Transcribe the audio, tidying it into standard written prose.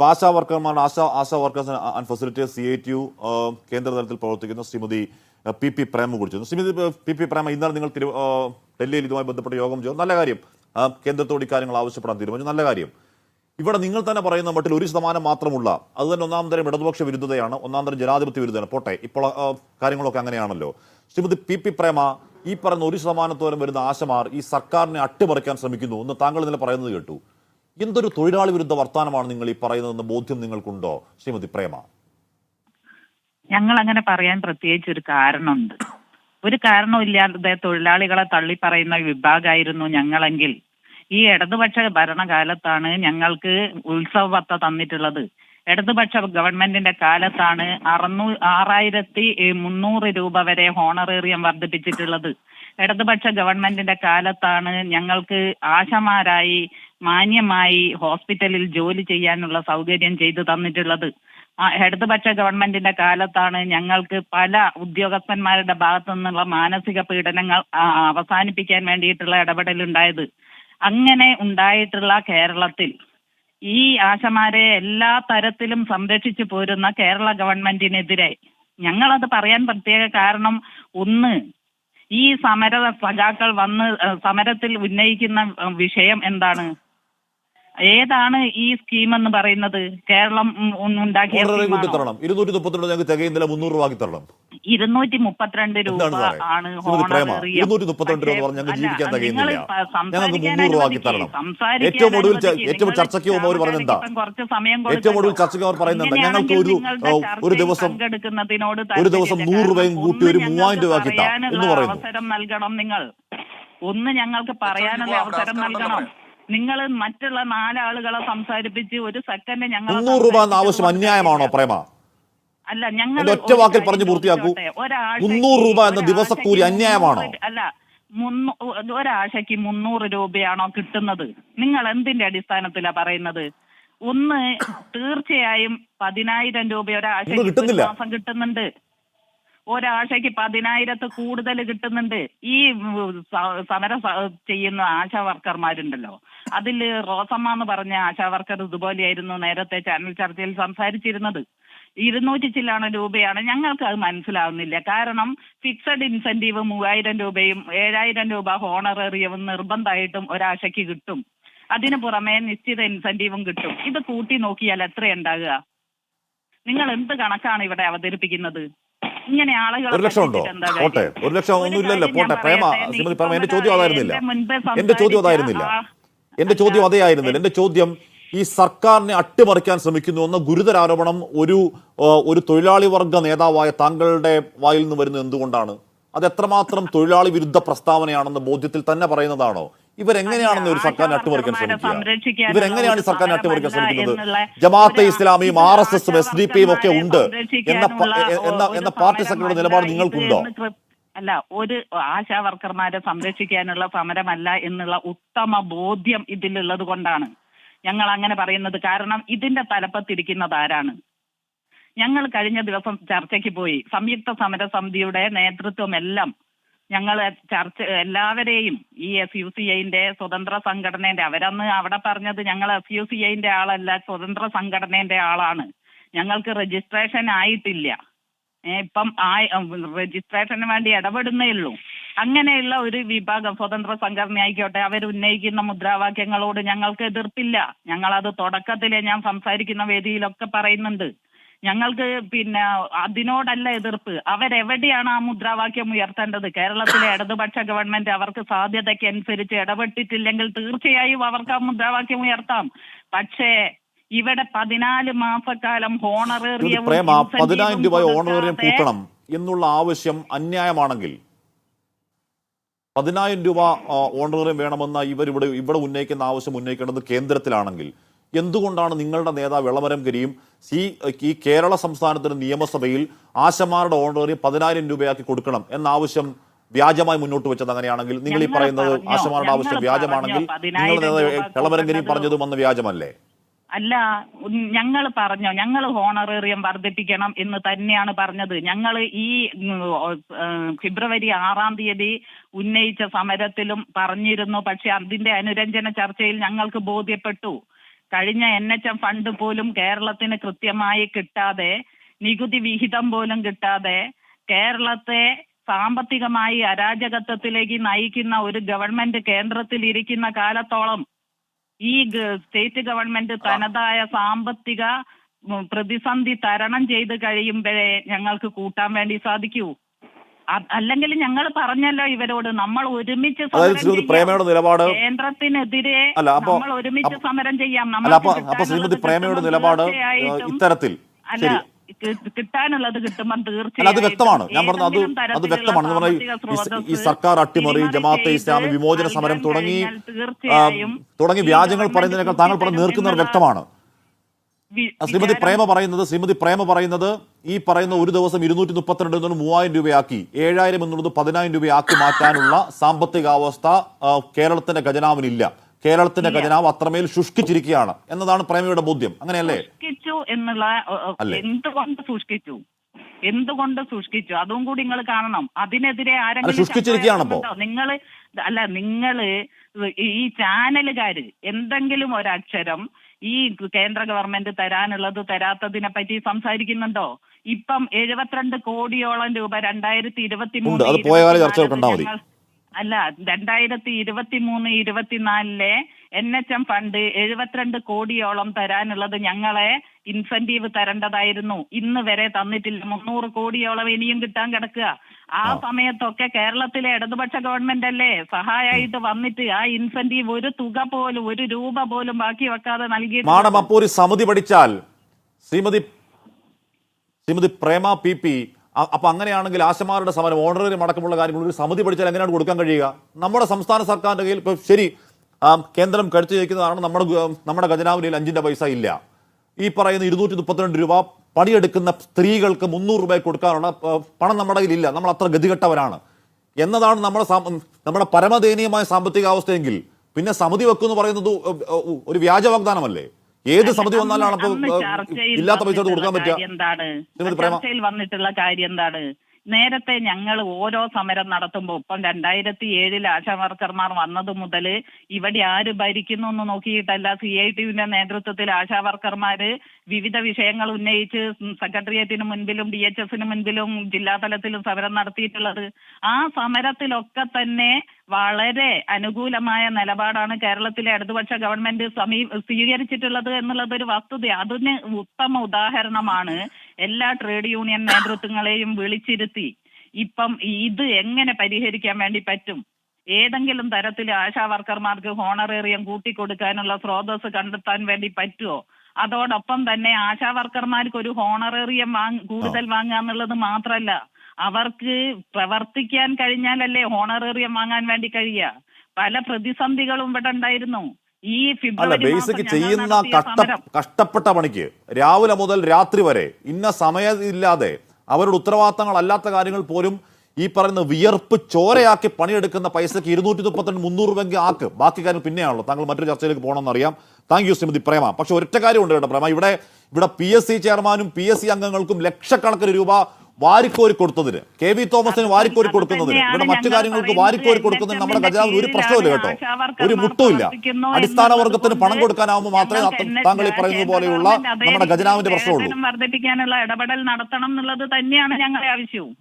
ഇപ്പൊ ആശാ വർക്കർമാരുടെ ASHA workers and facilitators CITU കേന്ദ്ര തലത്തിൽ പ്രവർത്തിക്കുന്ന ശ്രീമതി PP പ്രേമ കുറിച്ചു. ശ്രീമതി PP പ്രേമ, ഇന്നലെ നിങ്ങൾ ഡൽഹിയിൽ ഇതുമായി ബന്ധപ്പെട്ട യോഗം ചേർന്നു. നല്ല കാര്യം. കേന്ദ്രത്തോട് ഇക്കാര്യങ്ങൾ ആവശ്യപ്പെടാൻ തീരുമാനിച്ചു. നല്ല കാര്യം. ഇവിടെ നിങ്ങൾ തന്നെ പറയുന്ന മട്ടിൽ 1% മാത്രമുള്ള, അത് തന്നെ ഒന്നാം തരം ഇടതുപക്ഷ വിരുദ്ധതയാണ്, ഒന്നാം തരം ജനാധിപത്യ വിരുദ്ധതയാണ്. പോട്ടെ, ഇപ്പോൾ കാര്യങ്ങളൊക്കെ അങ്ങനെയാണല്ലോ. ശ്രീമതി PP പ്രേമ, ഈ പറയുന്ന 1% വരുന്ന ആശമാർ ഈ സർക്കാരിനെ അട്ടിമറിക്കാൻ ശ്രമിക്കുന്നു എന്ന് താങ്കൾ ഇന്നലെ പറയുന്നത് കേട്ടു. എന്തൊരു തൊഴിലാളി വിരുദ്ധ വർത്താനമാണ് നിങ്ങൾ ഈ പറയുന്നതെന്ന് ബോധ്യം നിങ്ങൾക്കുണ്ടോ ശ്രീമതി പ്രേമ? ഞങ്ങൾ അങ്ങനെ പറയാൻ പ്രത്യേകിച്ച് ഒരു കാരണമുണ്ട്. ഒരു കാരണമില്ലാതെ തൊഴിലാളികളെ തള്ളിപ്പറയുന്ന വിഭാഗമായിരുന്നു ഞങ്ങളെങ്കിൽ ഈ ഇടതുപക്ഷ ഭരണകാലത്താണ് ഞങ്ങൾക്ക് ഉത്സവ ഭത്ത തന്നിട്ടുള്ളത്. ഇടതുപക്ഷ ഗവൺമെന്റിന്റെ കാലത്താണ് 6300 രൂപ വരെ ഹോണറേറിയം വർദ്ധിപ്പിച്ചിട്ടുള്ളത്. ഇടതുപക്ഷ ഗവൺമെന്റിന്റെ കാലത്താണ് ഞങ്ങൾക്ക് ആശമാരായി മാന്യമായി ഹോസ്പിറ്റലിൽ ജോലി ചെയ്യാനുള്ള സൗകര്യം ചെയ്തു തന്നിട്ടുള്ളത്. ഇടതുപക്ഷ ഗവൺമെന്റിന്റെ കാലത്താണ് ഞങ്ങൾക്ക് പല ഉദ്യോഗസ്ഥന്മാരുടെ ഭാഗത്തു നിന്നുള്ള മാനസിക പീഡനങ്ങൾ അവസാനിപ്പിക്കാൻ വേണ്ടിയിട്ടുള്ള ഇടപെടലുണ്ടായത്. അങ്ങനെ ഉണ്ടായിട്ടുള്ള കേരളത്തിൽ ഈ ആശമാരെ എല്ലാ തരത്തിലും സംരക്ഷിച്ചു പോരുന്ന കേരള ഗവൺമെന്റിനെതിരെ ഞങ്ങളത് പറയാൻ പ്രത്യേക കാരണം, ഒന്ന്, ഈ സമര സഖാക്കൾ വന്ന് സമരത്തിൽ ഉന്നയിക്കുന്ന വിഷയം എന്താണ്? ഏതാണ് ഈ സ്കീം എന്ന് പറയുന്നത്? കേരളം ഉണ്ടാക്കിയ 232 രൂപ ആണ് ഹോണറേറിയം. ഏറ്റവും ഒടുവിൽ ചർച്ചയ്ക്ക് പോകുമ്പോൾ പറയുന്നത് കുറച്ച് സമയം ഞങ്ങൾക്ക് ഒരു ദിവസം 100 രൂപയും കൂട്ടി ഒരു 3000 രൂപ എന്ന് പറയുന്നു. അവസരം നൽകണം. നിങ്ങൾ ഒന്ന് ഞങ്ങൾക്ക് പറയാനുള്ള അവസരം നൽകണം. നിങ്ങൾ മറ്റുള്ള 4 ആളുകളെ സംസാരിപ്പിച്ച് ഒരു സെക്കൻഡ് ഞങ്ങൾ 300 രൂപ എന്ന ആവശ്യം അന്യായമാണോ പ്രേമ? അല്ല, ഞങ്ങൾ ഒറ്റ വാക്കിൽ പറഞ്ഞു പൂർത്തിയാക്കൂ. 300 രൂപ എന്ന ദിവസക്കൂലി അന്യായമാണോ? അല്ല, ഒരാഴ്ചക്ക് 300 രൂപയാണോ കിട്ടുന്നത്? നിങ്ങൾ എന്തിന്റെ അടിസ്ഥാനത്തിലാ പറയുന്നത്? ഒന്ന്, തീർച്ചയായും 10000 രൂപ ഒരാഴ്ച മാസം കിട്ടുന്നുണ്ട്. ഒരാഴ്ചക്ക് 10000 കൂടുതൽ കിട്ടുന്നുണ്ട്. ഈ സമരം ചെയ്യുന്ന ആശാ വർക്കർമാരുണ്ടല്ലോ, അതിൽ റോസമ്മ എന്ന് പറഞ്ഞ ആശാ വർക്കർ ഇതുപോലെയായിരുന്നു നേരത്തെ ചാനൽ ചർച്ചയിൽ സംസാരിച്ചിരുന്നത്. 200 ചില്ലാണ് രൂപയാണ്. ഞങ്ങൾക്ക് അത് മനസ്സിലാവുന്നില്ല. കാരണം ഫിക്സഡ് ഇൻസെന്റീവ് 3000 രൂപയും 7000 രൂപ ഹോണറേറിയവും നിർബന്ധമായിട്ടും ഒരാഴ്ചക്ക് കിട്ടും. അതിനു പുറമെ നിശ്ചിത ഇൻസെന്റീവും കിട്ടും. ഇത് കൂട്ടി നോക്കിയാൽ എത്രയുണ്ടാകുക? നിങ്ങൾ എന്ത് കണക്കാണ് ഇവിടെ അവതരിപ്പിക്കുന്നത്? ഇങ്ങനെ ആളുകൾ 1 ലക്ഷം ഉണ്ടോ? പോട്ടെ, 1 ലക്ഷം ഒന്നുമില്ലല്ലോ. പോട്ടെ പ്രേമ, ശ്രീമതി പ്രേമ, എന്റെ ചോദ്യം അതായിരുന്നില്ല. എന്റെ ചോദ്യം അതേയായിരുന്നില്ല. എന്റെ ചോദ്യം, ഈ സർക്കാരിനെ അട്ടിമറിക്കാൻ ശ്രമിക്കുന്നു എന്ന ഗുരുതര ആരോപണം ഒരു തൊഴിലാളി വർഗ നേതാവായ താങ്കളുടെ വായിൽ നിന്ന് വരുന്നത് എന്തുകൊണ്ടാണ്? അത് എത്രമാത്രം തൊഴിലാളി വിരുദ്ധ പ്രസ്താവനയാണെന്ന് ബോധ്യത്തിൽ തന്നെ പറയുന്നതാണോ? ഇവരെങ്ങനെയാണെന്ന് ഒരു സർക്കാരിനെ അട്ടിമറിക്കാൻ ശ്രമിക്കുക? ഇവരെങ്ങനെയാണ് ഈ സർക്കാരിനെ അട്ടിമറിക്കാൻ ശ്രമിക്കുന്നത്? ജമാഅത്തെ ഇസ്ലാമിയും RSSും SDP ഒക്കെ ഉണ്ട് എന്ന പാർട്ടി സെക്രട്ടറിയുടെ നിലപാട് നിങ്ങൾക്കുണ്ടോ? അല്ല, ഒരു ആശാ വർക്കർമാരെ സംരക്ഷിക്കാനുള്ള സമരമല്ല എന്നുള്ള ഉത്തമ ബോധ്യം ഇതിലുള്ളത് കൊണ്ടാണ് ഞങ്ങൾ അങ്ങനെ പറയുന്നത്. കാരണം ഇതിന്റെ തലപ്പത്തിരിക്കുന്നത് ആരാണ്? ഞങ്ങൾ കഴിഞ്ഞ ദിവസം ചർച്ചയ്ക്ക് പോയി. സംയുക്ത സമരസമിതിയുടെ നേതൃത്വം എല്ലാം ഞങ്ങൾ എല്ലാവരെയും ഈ SUCIന്റെ സ്വതന്ത്ര സംഘടനേന്റെ, അവരന്ന് അവിടെ പറഞ്ഞത് ഞങ്ങൾ SUCIന്റെ ആളല്ല, സ്വതന്ത്ര സംഘടനേന്റെ ആളാണ്, ഞങ്ങൾക്ക് രജിസ്ട്രേഷൻ ആയിട്ടില്ല, ഇപ്പം രജിസ്ട്രേഷന് വേണ്ടി ഇടപെടുന്നേ ഉള്ളൂ. അങ്ങനെയുള്ള ഒരു വിഭാഗം സ്വതന്ത്ര സംഘടന ആയിക്കോട്ടെ, അവരുന്നയിക്കുന്ന മുദ്രാവാക്യങ്ങളോട് ഞങ്ങൾക്ക് എതിർപ്പില്ല. ഞങ്ങളത് തുടക്കത്തിലെ ഞാൻ സംസാരിക്കുന്ന വേദിയിലൊക്കെ പറയുന്നുണ്ട്. ഞങ്ങൾക്ക് അതിനോടല്ല എതിർപ്പ്. അവരെവിടെയാണ് ആ മുദ്രാവാക്യം ഉയർത്തേണ്ടത്? കേരളത്തിലെ ഇടതുപക്ഷ ഗവൺമെന്റ് അവർക്ക് സാധ്യതയ്ക്ക് അനുസരിച്ച് ഇടപെട്ടിട്ടില്ലെങ്കിൽ തീർച്ചയായും അവർക്ക് ആ മുദ്രാവാക്യം ഉയർത്താം. പക്ഷേ ഇവിടെ 14 മാസക്കാലം ഹോണറേറിയം 10000 രൂപ ഹോണറേറിയം കൂട്ടണം എന്നുള്ള ആവശ്യം അന്യായമാണെങ്കിൽ, 10000 രൂപ ഹോണറേറിയം വേണമെന്ന ഇവിടെ ഉന്നയിക്കുന്ന ആവശ്യം ഉന്നയിക്കേണ്ടത് കേന്ദ്രത്തിലാണെങ്കിൽ, എന്തുകൊണ്ടാണ് നിങ്ങളുടെ നേതാവ് എളമരം കരീം ഈ കേരള സംസ്ഥാനത്തിന്റെ നിയമസഭയിൽ ആശമാരുടെ ഹോണറേറിയം 10000 രൂപയാക്കി കൊടുക്കണം എന്ന ആവശ്യം വ്യാജമായി മുന്നോട്ട് വെച്ചത്? അങ്ങനെയാണെങ്കിൽ നിങ്ങൾ ഈ പറയുന്നത് ആശമാരുടെ ആവശ്യം വ്യാജമാണെങ്കിൽ നിങ്ങളുടെ നേതാവ് എളമരം കരീം പറഞ്ഞത് വന്ന വ്യാജമല്ലേ? അല്ല, ഞങ്ങൾ ഹോണറേറിയം വർദ്ധിപ്പിക്കണം എന്ന് തന്നെയാണ് പറഞ്ഞത്. ഞങ്ങൾ ഈ ഫെബ്രുവരി 6-ാം തീയതി ഉന്നയിച്ച സമരത്തിലും പറഞ്ഞിരുന്നു. പക്ഷെ അതിന്റെ അനുരഞ്ജന ചർച്ചയിൽ ഞങ്ങൾക്ക് ബോധ്യപ്പെട്ടു കഴിഞ്ഞ NHM ഫണ്ട് പോലും കേരളത്തിന് കൃത്യമായി കിട്ടാതെ, നികുതി വിഹിതം പോലും കിട്ടാതെ കേരളത്തെ സാമ്പത്തികമായി അരാജകത്വത്തിലേക്ക് നയിക്കുന്ന ഒരു ഗവൺമെന്റ് കേന്ദ്രത്തിൽ ഇരിക്കുന്ന കാലത്തോളം ഈ സ്റ്റേറ്റ് ഗവൺമെന്റ് തനതായ സാമ്പത്തിക പ്രതിസന്ധി തരണം ചെയ്ത് കഴിയുമ്പോഴേ ഞങ്ങൾക്ക് കൂട്ടാൻ വേണ്ടി സാധിക്കൂ. അല്ലെങ്കിൽ ഞങ്ങൾ പറഞ്ഞല്ലോ ഇവരോട്, നമ്മൾ ഒരുമിച്ച് പ്രേമയുടെ നിലപാട് കേന്ദ്രത്തിനെതിരെ നമ്മൾ ഒരുമിച്ച് സമരം ചെയ്യാം. ശ്രീമതി പ്രേമയുടെ നിലപാട് ഇത്തരത്തിൽ അല്ല, കിട്ടാനുള്ളത് കിട്ടുമ്പോൾ തീർച്ചയായും അത് വ്യക്തമാണ്. ഞാൻ പറഞ്ഞത് അത് വ്യക്തമാണ്. എന്ന് പറഞ്ഞാൽ ഈ സർക്കാർ അട്ടിമറി, ജമാഅത്തെ ഇസ്ലാമി, വിമോചന സമരം തുടങ്ങി വ്യാജങ്ങൾ പറയുന്നതിനേക്കാൾ താങ്കൾ പറഞ്ഞ് നീർക്കുന്നവർ വ്യക്തമാണ്. ശ്രീമതി പ്രേമ പറയുന്നത് ഈ പറയുന്ന ഒരു ദിവസം 232 എന്നുള്ളത് 3000 രൂപയാക്കി, 7000 എന്നുള്ളത് 10000 രൂപയാക്കി മാറ്റാനുള്ള സാമ്പത്തികാവസ്ഥ കേരളത്തിന്റെ ഖജനാവിനില്ല. കേരളത്തിന്റെ ഖജനാവ് അത്രമേൽ ശുഷ്കിച്ചിരിക്കുകയാണ് എന്നതാണ് പ്രേമയുടെ ബോധ്യം. അങ്ങനെയല്ലേ? ശുഷ്കിച്ചു എന്നുള്ള എന്തുകൊണ്ട് സൂക്ഷിച്ചു അതും കൂടി നിങ്ങൾ കാണണം. അതിനെതിരെ ആരെങ്കിലും ശുഷ്കിച്ചിരിക്കുകയാണപ്പോ നിങ്ങള് ഈ ചാനലുകാര് എന്തെങ്കിലും ഒരക്ഷരം ഈ കേന്ദ്ര ഗവൺമെന്റ് തരാനുള്ളത് തരാത്തതിനെ പറ്റി സംസാരിക്കുന്നുണ്ടോ? ഇപ്പം 72 കോടിയോളം രൂപ 2023 അല്ല 2023-24 NHM ഫണ്ട് 72 കോടിയോളം തരാനുള്ളത് ഞങ്ങളെ ഇൻസെന്റീവ് തരേണ്ടതായിരുന്നു. ഇന്ന് വരെ തന്നിട്ടില്ല. 300 കോടിയോളം ഇനിയും കിട്ടാൻ കിടക്കുക. ആ സമയത്തൊക്കെ കേരളത്തിലെ ഇടതുപക്ഷ ഗവൺമെന്റ് അല്ലേ സഹായമായിട്ട് വന്നിട്ട് ആ ഇൻസെന്റീവ് ഒരു തുക പോലും, ഒരു രൂപ പോലും ബാക്കി വെക്കാതെ നൽകിയിട്ട്. മാഡം, അപ്പോൾ ഒരു സമിതി പഠിച്ചാൽ ശ്രീമതി പ്രേമ PP, അപ്പൊ അങ്ങനെയാണെങ്കിൽ ആശമാരുടെ സമരം, ഓണറേറിയം അടക്കമുള്ള കാര്യങ്ങൾ ഒരു സമിതി പഠിച്ചാൽ എങ്ങനെയാണ് കൊടുക്കാൻ കഴിയുക? നമ്മുടെ സംസ്ഥാന സർക്കാരിന്റെ കയ്യിൽ ഇപ്പൊ ശരി കേന്ദ്രം കരുത്തു വയ്ക്കുന്നതാണ്, നമ്മുടെ ഖജനാവിൽ 5 പൈസ ഇല്ല. ഈ പറയുന്ന 232 രൂപ പണിയെടുക്കുന്ന സ്ത്രീകൾക്ക് 300 രൂപ കൊടുക്കാനുള്ള പണം നമ്മുടെ കയ്യിലില്ല. നമ്മൾ അത്ര ഗതികെട്ടവരാണ് എന്നതാണ് നമ്മുടെ പരമദയനീയമായ സാമ്പത്തികാവസ്ഥയെങ്കിൽ പിന്നെ സമിതി വെക്കുമെന്ന് പറയുന്നത് ഒരു വ്യാജ വാഗ്ദാനമല്ലേ? ഏത് സമിതി വന്നാലാണ് അപ്പോൾ ഇല്ലാത്ത പൈസ കൊടുക്കാൻ പറ്റുക? ചർച്ചയിൽ വന്നിട്ടുള്ള കാര്യം എന്താണ്? നേരത്തെ ഞങ്ങൾ ഓരോ സമരം നടത്തുമ്പോൾ, ഇപ്പം 2007 ആശാ വർക്കർമാർ വന്നത് മുതൽ ഇവിടെ ആര് ഭരിക്കുന്നു എന്ന് നോക്കിയിട്ടല്ല CITUവിന്റെ നേതൃത്വത്തിൽ ആശാ വർക്കർമാര് വിവിധ വിഷയങ്ങൾ ഉന്നയിച്ച് സെക്രട്ടേറിയറ്റിന് മുൻപിലും DHSന് മുൻപിലും ജില്ലാ തലത്തിലും സമരം നടത്തിയിട്ടുള്ളത്. ആ സമരത്തിലൊക്കെ തന്നെ വളരെ അനുകൂലമായ നിലപാടാണ് കേരളത്തിലെ ഇടതുപക്ഷ ഗവൺമെന്റ് സ്വീകരിച്ചിട്ടുള്ളത് എന്നുള്ളത് ഒരു വസ്തുത. അതിന് ഉത്തമ ഉദാഹരണമാണ് എല്ലാ ട്രേഡ് യൂണിയൻ നേതൃത്വങ്ങളെയും വിളിച്ചിരുത്തി ഇപ്പം ഇത് എങ്ങനെ പരിഹരിക്കാൻ വേണ്ടി പറ്റും, ഏതെങ്കിലും തരത്തിൽ ആശാ വർക്കർമാർക്ക് ഹോണറേറിയം കൂട്ടിക്കൊടുക്കാനുള്ള സ്രോതസ് കണ്ടെത്താൻ വേണ്ടി പറ്റുമോ? അതോടൊപ്പം തന്നെ ആശാ വർക്കർമാർക്ക് ഒരു ഹോണറേറിയം കൂടുതൽ വാങ്ങുക എന്നുള്ളത് മാത്രമല്ല, അവർക്ക് പ്രവർത്തിക്കാൻ കഴിഞ്ഞാലല്ലേ ഹോണറേറിയം വാങ്ങാൻ വേണ്ടി കഴിയുക. പല പ്രതിസന്ധികളും ഇവിടെ ഉണ്ടായിരുന്നു. ഈ ബേസിക് ചെയ്യുന്ന കഷ്ടപ്പെട്ട പണിക്ക് രാവിലെ മുതൽ രാത്രി വരെ ഇന്ന സമയമില്ലാതെ അവരുടെ ഉത്തരവാദിത്തങ്ങളല്ലാത്ത കാര്യങ്ങൾ പോലും ഈ പറയുന്ന വിയർപ്പ് ചോരയാക്കി പണിയെടുക്കുന്ന പൈസക്ക് 232-300 രൂപയ്ക്ക് ആക്ക്. ബാക്കി കാര്യം പിന്നെയാണല്ലോ. താങ്കൾ മറ്റൊരു ചർച്ചയിലേക്ക് പോകണമെന്ന് അറിയാം. താങ്ക് യു ശ്രീമതി പ്രേമ. പക്ഷെ ഒറ്റ കാര്യമുണ്ട് കേട്ടോ പ്രേമ, ഇവിടെ PSC ചെയർമാനും PSC അംഗങ്ങൾക്കും ലക്ഷക്കണക്കിന് രൂപ വാരിക്കോരി കൊടുത്തതിന്, KV തോമസിന് വാരിക്കോരി കൊടുക്കുന്നതിന്, ഇവിടെ മറ്റു കാര്യങ്ങൾക്ക് വാരിക്കോരി കൊടുക്കുന്നതിന് നമ്മുടെ ഖജനാവിൽ ഒരു പ്രശ്നമില്ല കേട്ടോ, ഒരു മുട്ടുമില്ല. അടിസ്ഥാന വർഗത്തിന് പണം കൊടുക്കാനാവുമ്പോൾ മാത്രമേ താങ്കൾ ഈ പറയുന്നത് പോലെയുള്ള നമ്മുടെ ഖജനാവിന്റെ പ്രശ്നമുള്ളൂ. വർദ്ധിപ്പിക്കാനുള്ള ഇടപെടൽ നടത്തണം എന്നുള്ളത് തന്നെയാണ് ഞങ്ങളുടെ ആവശ്യവും.